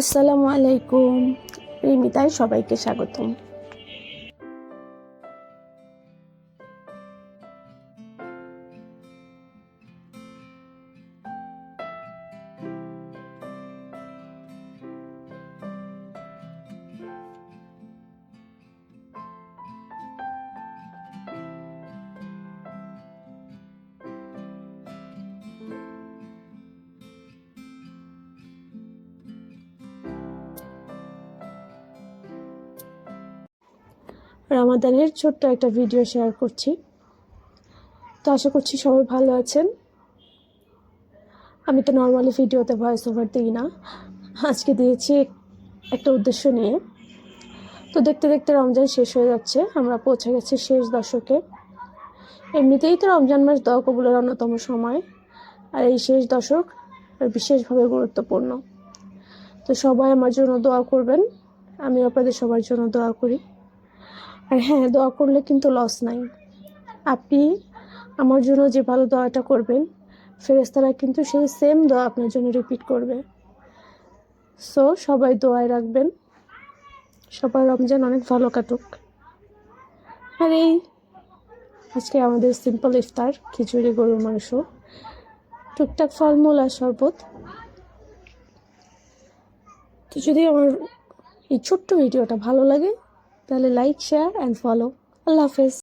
আসসালামু আলাইকুম। রিমিতায় সবাইকে স্বাগতম। রমাদানের ছোট্ট একটা ভিডিও শেয়ার করছি। তো আশা করছি সবাই ভালো আছেন। আমি তো নর্মালি ভিডিওতে ভয়েস ওভার দিই না, আজকে দিয়েছি একটা উদ্দেশ্য নিয়ে। তো দেখতে দেখতে রমজান শেষ হয়ে যাচ্ছে, আমরা পৌঁছে গেছি শেষ দশকে। এমনিতেই তো রমজান মাস দোয়া কবুলের অন্যতম সময়, আর এই শেষ দশক বিশেষভাবে গুরুত্বপূর্ণ। তো সবাই আমার জন্য দোয়া করবেন, আমি আপনাদের সবার জন্য দোয়া করি। আর হ্যাঁ, দোয়া করলে কিন্তু লস নাই। আপনি আমার জন্য যে ভালো দোয়াটা করবেন, ফেরেশতারা কিন্তু সেই সেম দোয়া আপনার জন্য রিপিট করবে। সো সবাই দোয়ায় রাখবেন, সবার রমজান অনেক ভালো কাটুক। আর এই আজকে আমাদের সিম্পল ইফতার, খিচুড়ি, গরুর মাংস, টুকটাক ফলমূল আর শরবত। তো যদি আমার এই ছোট্ট ভিডিওটা ভালো লাগে তাহলে লাইক, শেয়ার অ্যান্ড ফলো। আল্লাহ হাফেজ।